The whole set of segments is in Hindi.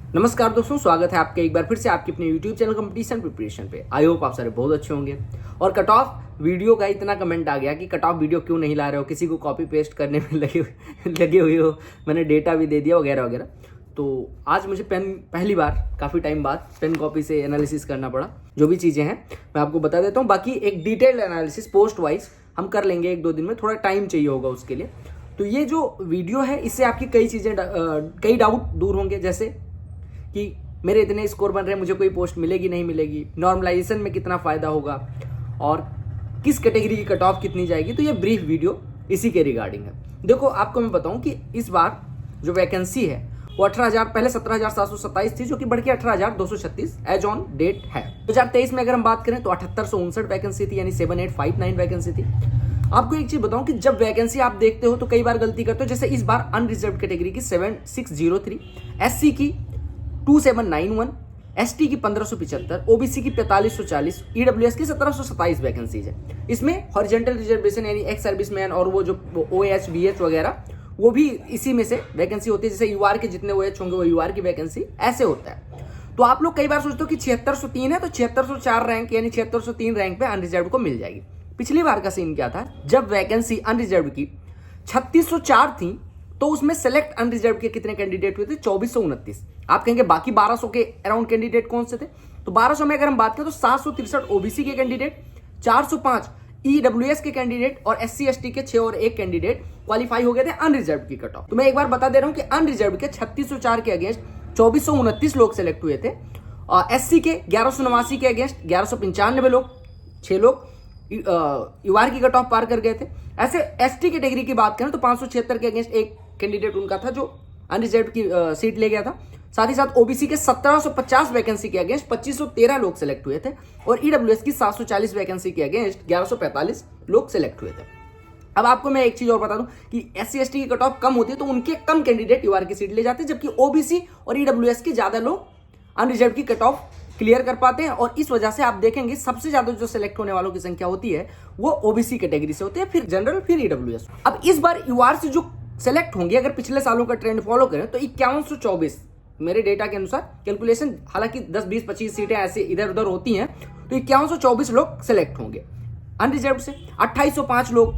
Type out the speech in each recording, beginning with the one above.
नमस्कार दोस्तों, स्वागत है आपके एक बार फिर से आपके अपने YouTube चैनल कंपटीशन प्रिपरेशन पे। आई होप आप सारे बहुत अच्छे होंगे। और कट ऑफ वीडियो का इतना कमेंट आ गया कि कट ऑफ वीडियो क्यों नहीं ला रहे हो, किसी को कॉपी पेस्ट करने में लगे हुए हो, मैंने डेटा भी दे दिया वगैरह वगैरह। तो आज मुझे पेन पहली बार काफ़ी टाइम बाद पेन कॉपी से एनालिसिस करना पड़ा। जो भी चीज़ें हैं मैं आपको बता देता हूँ, बाकी एक डिटेल्ड एनालिसिस पोस्ट वाइज हम कर लेंगे 1-2 दिन में, थोड़ा टाइम चाहिए होगा उसके लिए। तो ये जो वीडियो है इससे आपकी कई चीज़ें कई डाउट दूर होंगे, जैसे कि मेरे इतने स्कोर बन रहे हैं, मुझे कोई पोस्ट मिलेगी नहीं मिलेगी, नॉर्मलाइजेशन में कितना फ़ायदा होगा और किस कैटेगरी की कट ऑफ कितनी जाएगी। तो ये ब्रीफ वीडियो इसी के रिगार्डिंग है। देखो, आपको मैं बताऊं कि इस बार जो वैकेंसी है वो 18,000, पहले 17,727 थी, जो कि बढ़ के 18,236 एज ऑन डेट है। 2023 में अगर हम बात करें तो 7859 वैकेंसी थी, यानी 7859 वैकेंसी थी। आपको एक चीज बताऊं कि जब वैकेंसी आप देखते हो तो कई बार गलती करते हो। जैसे इस बार अनरिजर्व कैटेगरी की 7603, एससी की 2791, एसटी की 1575, ओबीसी की 4540, ईडब्ल्यूएस की 1727 वैकेंसीज है। इसमें हॉरिजॉन्टल रिजर्वेशन यानी एक्स सर्विसमैन और वो जो ओएच बीएच वगैरह वो भी इसी में से वैकेंसी होती है। जैसे यूआर के जितने ओएच होंगे वो यूआर की वैकेंसी ऐसे होता है। तो आप लोग कई बार सोचते हो कि 7603 है तो 7604 रैंक यानी 7603 रैंक पे अनरिजर्व को मिल जाएगी। पिछली बार का सीन क्या था, जब वैकेंसी अनरिजर्व की 3604 थी तो उसमें सेलेक्ट अनरिजर्व के कितने कैंडिडेट हुए थे? 2429। आप कहेंगे बाकी 1200 के अराउंड कैंडिडेट कौन से थे? तो 1200 में अगर हम बात करें तो 763 ओबीसी के कैंडिडेट, 405 ईडब्ल्यूएस के कैंडिडेट और एससी एसटी के 6 और 1 कैंडिडेट क्वालिफाई हो गए थे अनरिजर्व की कट ऑफ। तो मैं एक बार बता दे रहा हूं कि अनरिजर्व के 3604 के अगेंस्ट 2429 लोग सेलेक्ट हुए थे और एससी के 1189 के अगेंस्ट 1195 लोग, 6 लोग यूआर की कट ऑफ पार कर गए थे। ऐसे एसटी कैटेगरी की बात करें तो 576 के अगेंस्ट एक कैंडिडेट उनका था जो अनरिजर्व की सीट ले गया था। साथ ही साथ ओबीसी के 1750 वैकेंसी के अगेंस्ट 2513 लोग सेलेक्ट हुए थे और ईडब्ल्यूएस की 740 वैकेंसी के अगेंस्ट 1145 लोग सेलेक्ट हुए थे। अब आपको मैं एक चीज और बता दूं कि एससी एसटी की कट ऑफ कम होती है तो उनके कम कैंडिडेट यूआर की सीट ले जाते हैं, जबकि ओबीसी और ईडब्ल्यूएस के ज्यादा लोग अनरिजर्व की कट ऑफ क्लियर कर पाते हैं। और इस वजह से आप देखेंगे सबसे ज्यादा जो सिलेक्ट होने वालों की संख्या होती है वो ओबीसी कैटेगरी से होती है, फिर जनरल, फिर ईडब्ल्यूएस। अब इस बार यूआर से जो सेलेक्ट होंगे, अगर पिछले सालों का ट्रेंड फॉलो करें तो 5124 मेरे डेटा के अनुसार कैलकुलेशन, हालांकि 10, 20, 25 सीटें ऐसे इधर उधर होती हैं, तो 5124 लोग सेलेक्ट होंगे अनरिजर्व से। 2805 लोग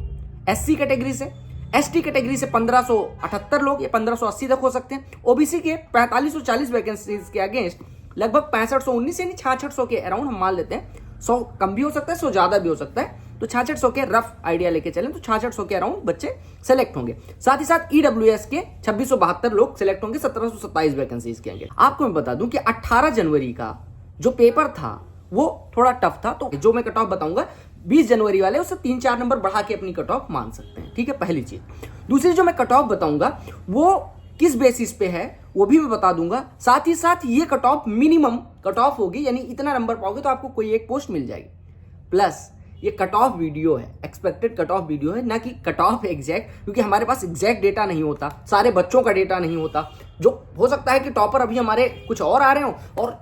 एससी कैटेगरी से, एसटी कैटेगरी से 1578 लोग या 1580 तक हो सकते हैं। ओबीसी के 4540 वैकेंसीज के अगेंस्ट लगभग 6519 यानी 6600 के अराउंड हम मान लेते हैं। 100 कम भी हो सकता है, 100 ज्यादा भी हो सकता है, तो 6600 के रफ आइडिया लेके चलें तो 6600 के अराउंड बच्चे सेलेक्ट होंगे। साथ ही साथ ईडब्ल्यूएस के 2672 लोग सेलेक्ट होंगे 1727 वैकेंसीज के आगे। आपको मैं बता दूं कि 18 जनवरी का जो पेपर था वो थोड़ा टफ था, तो जो मैं कट ऑफ बताऊंगा 20 जनवरी वाले उससे 3-4 नंबर बढ़ा के अपनी कट ऑफ मान सकते हैं। ठीक है, पहली चीज। दूसरी जो मैं कट ऑफ बताऊंगा वो किस बेसिस पे है वो भी मैं बता दूंगा। साथ ही साथ ये cut off minimum cut off होगी, यानी इतना नंबर पाओगे तो आपको कोई एक पोस्ट मिल जाएगी। प्लस ये कट ऑफ वीडियो है, एक्सपेक्टेड कट ऑफ वीडियो है, ना कि कट ऑफ एग्जैक्ट, क्योंकि हमारे पास एग्जैक्ट डेटा नहीं होता, सारे बच्चों का डेटा नहीं होता। जो हो सकता है कि टॉपर अभी हमारे कुछ और आ रहे हो और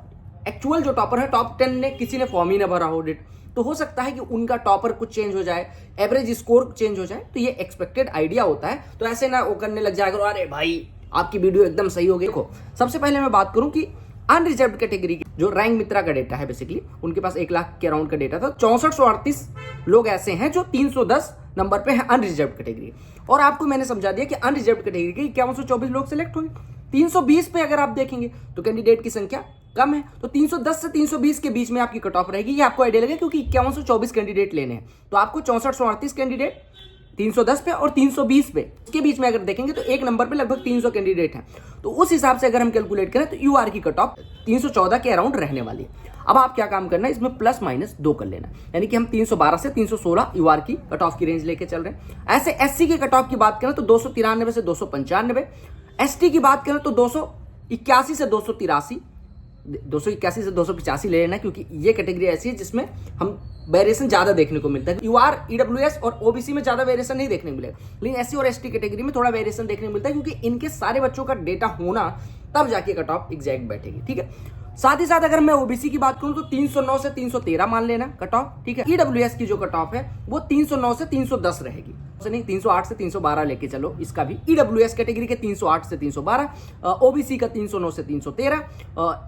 एक्चुअल जो टॉपर है टॉप 10 ने किसी ने फॉर्म ही ना भरा हो डेट, तो हो सकता है कि उनका टॉपर कुछ चेंज हो जाए, एवरेज स्कोर चेंज हो जाए। तो ये एक्सपेक्टेड आइडिया होता है, तो ऐसे ना वो करने लग जाएगा अरे भाई आपकी वीडियो एकदम सही हो गई। देखो, सबसे पहले मैं बात करूं कि अनरिजर्व कैटेगरी की जो रैंक मित्रा का डेटा है, बेसिकली उनके पास 1 लाख के अराउंड का डेटा था। 6438 लोग ऐसे हैं जो 310 नंबर पे है अनरिजर्व कैटेगरी। और आपको मैंने समझा दिया कि अनरिजर्व कैटेगरी के 5124 लोग सिलेक्ट होंगे। 320 पे अगर आप देखेंगे तो कैंडिडेट की संख्या कम है, तो 310 से 320 के बीच में आपकी कट ऑफ रहेगी। ये आपको आइडिया लगेगा क्योंकि 5124 कैंडिडेट लेने हैं, तो आपको 6438 कैंडिडेट 310 पे और 320 पे इसके बीच में अगर देखेंगे तो एक नंबर पे लगभग 300 कैंडिडेट हैं। तो उस हिसाब से अगर हम कैलकुलेट करें तो यूआर की कट ऑफ 314 के अराउंड रहने वाली है। अब आप क्या काम करना है, इसमें प्लस माइनस 2 कर लेना, यानी कि हम 312 से 316 यूआर की कट ऑफ की रेंज लेके चल रहे हैं। ऐसे एससी की कट ऑफ की बात करें तो 293 से 295, एसटी की बात करें तो 281 से 283, 281 से 285 ले लेना, क्योंकि ये कैटेगरी ऐसी है जिसमें हम वेरिएशन ज्यादा देखने को मिलता है। यूआर, ईडब्ल्यूएस और ओबीसी में ज्यादा वेरिएशन नहीं देखने को मिलेगा, लेकिन एससी और एसटी कैटेगरी में थोड़ा वेरिएशन देखने को मिलता है, क्योंकि इनके सारे बच्चों का डेटा होना तब जाके कट ऑफ एग्जैक्ट बैठेगी। ठीक है, साथ ही साथ अगर मैं ओबीसी की बात करूं तो 309 से 313 मान लेना कट ऑफ, ठीक है। ईडब्ल्यूएस की जो कट ऑफ है वो 309 से 310 रहेगी, नहीं 308 से 312 लेके चलो इसका भी। ईडब्ल्यूएस कैटेगरी के 308 से 312, ओबीसी का 309 से 313,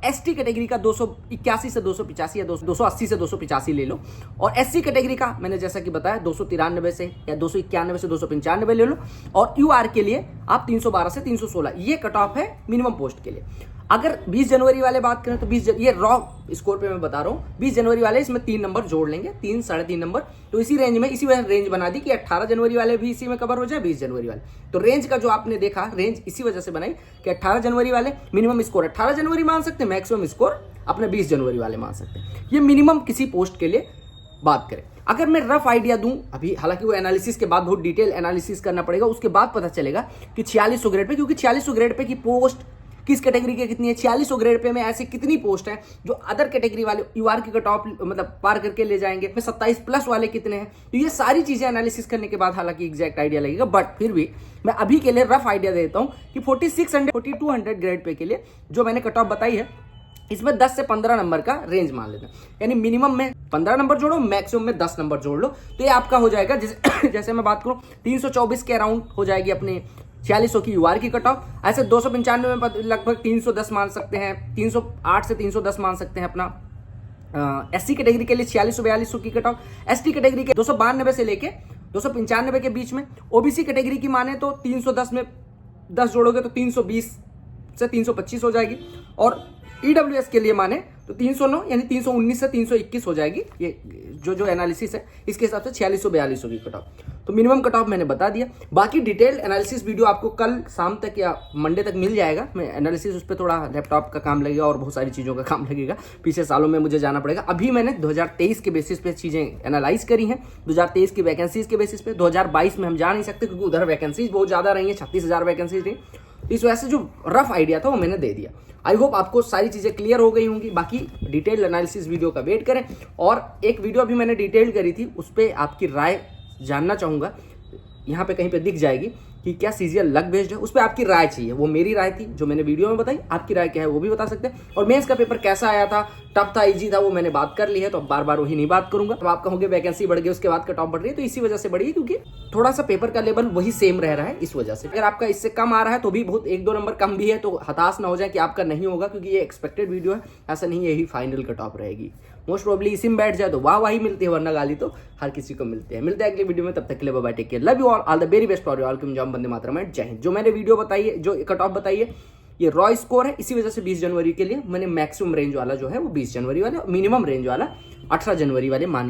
एसटी कैटेगरी का 281 से 285 या 280 से 285 ले लो, और एससी कैटेगरी का मैंने जैसा कि बताया 293 से या 291 से 295 ले लो, और यूआर के लिए आप 312 से 316, ये कट ऑफ है मिनिमम पोस्ट के लिए। अगर 20 जनवरी वाले बात करें तो ये रॉ स्कोर पे मैं बता रहा हूँ, 20 जनवरी वाले इसमें 3 नंबर जोड़ लेंगे, 3 साढ़े 3 नंबर, तो इसी रेंज में, इसी वजह रेंज बना दी कि 18 जनवरी वाले भी इसी में कवर हो जाए, 20 जनवरी वाले। तो रेंज का जो आपने देखा, रेंज इसी वजह से बनाई कि 18 जनवरी वाले मिनिमम स्कोर 18 जनवरी मान सकते हैं, मैक्सिमम स्कोर अपने 20 जनवरी वाले मान सकते हैं। ये मिनिमम किसी पोस्ट के लिए बात करें। अगर मैं रफ आइडिया दूं अभी, हालांकि वो एनालिसिस के बाद बहुत डिटेल एनालिसिस करना पड़ेगा, उसके बाद पता चलेगा कि 4600 ग्रेड पे, क्योंकि 4600 ग्रेड पे की पोस्ट किस कैटेगरी के कितनी है, 4600 ग्रेड पे में ऐसी कितनी पोस्ट है जो अदर कैटेगरी वाले यूआर की कट ऑफ मतलब पार करके ले जाएंगे, 27 प्लस वाले कितने हैं, तो ये सारी चीजें एनालिसिस करने के बाद हालांकि एग्जैक्ट आइडिया लगेगा, बट फिर भी मैं अभी के लिए रफ आइडिया देता हूं कि 4600 4200 ग्रेड पे के लिए जो मैंने कट ऑफ बताई है, इसमें 10 से 15 नंबर का रेंज मान लेना, यानी मिनिमम में 15 नंबर जोड़ो, मैक्सिमम में 10 नंबर जोड़ लो, तो ये आपका हो जाएगा। जैसे मैं बात करूं 324 के अराउंड हो जाएगी अपने 4600 की यूआर की कट ऑफ। ऐसे 295 में लगभग 310 मान सकते हैं, 308 से 310 मान सकते हैं अपना एससी कैटेगरी के लिए 4600 की कट ऑफ। एसटी कैटेगरी के 292 से लेके 295 के बीच में। ओबीसी कैटेगरी की माने तो 310 में 10 जोड़ोगे तो 320 से 325 हो जाएगी, और ईडब्ल्यूएस के लिए माने तो 309 यानी 319 से 321 हो जाएगी। ये जो एनालिसिस है इसके हिसाब से 4600 की कट ऑफ। तो मिनिमम कट ऑफ मैंने बता दिया। बाकी डिटेल एनालिसिस वीडियो आपको कल शाम तक या मंडे तक मिल जाएगा। मैं एनालिसिस उस पर थोड़ा लैपटॉप का काम लगेगा और बहुत सारी चीज़ों का काम लगेगा, पिछले सालों में मुझे जाना पड़ेगा। अभी मैंने 2023 के बेसिस पे चीज़ें एनालाइज करी हैं, 2023 की वैकेंसीज के बेसिस पे। 2022 में हम जा नहीं सकते क्योंकि उधर वैकेंसीज बहुत ज़्यादा रही हैं, 36,000 वैकेंसीज थी। इस वजह से जो रफ आइडिया था वो मैंने दे दिया। आई होप आपको सारी चीज़ें क्लियर हो गई होंगी। बाकी डिटेल एनालिसिस वीडियो का वेट करें। और एक वीडियो अभी मैंने डिटेल करी थी, उस पर आपकी राय जानना चाहूँगा, यहाँ पे कहीं पे दिख जाएगी कि क्या सीजीएल लक बेस्ड है, उस पर आपकी राय चाहिए। वो मेरी राय थी जो मैंने वीडियो में बताई, आपकी राय क्या है वो भी बता सकते हैं। और मेंस का पेपर कैसा आया था, टफ था, इजी था, वो मैंने बात कर ली है, तो अब बार बार वही नहीं बात करूंगा। तो आप कहोगे वैकेंसी बढ़ गई उसके बाद कट ऑफ बढ़ रही है, तो इसी वजह से बढ़ी है क्योंकि थोड़ा सा पेपर का लेवल वही सेम रह रहा है इस वजह से। अगर आपका इससे कम आ रहा है तो भी बहुत 1-2 नंबर कम भी है, तो हताश ना हो जाए कि आपका नहीं होगा, क्योंकि ये एक्सपेक्टेड वीडियो है, ऐसा नहीं यही फाइनल कट ऑफ रहेगी। मोस्ट प्रोबेबली इसी में बैठ जाए तो वाह वाही मिलती है, वरना गाली तो हर किसी को मिलती है। मिलते हैं अगले वीडियो में, तब तक के लिए bye bye, take care, love you all the very best for you all. जॉम बंदे मातरम एंड जय हिंद। जो मैंने वीडियो बताई है, जो कट ऑफ बताई है, ये रॉ स्कोर है, इसी वजह से 20 जनवरी के लिए मैंने मैक्सिमम रेंज वाला जो है वो 20 जनवरी वाले, मिनिमम रेंज वाला 18 जनवरी वाले मान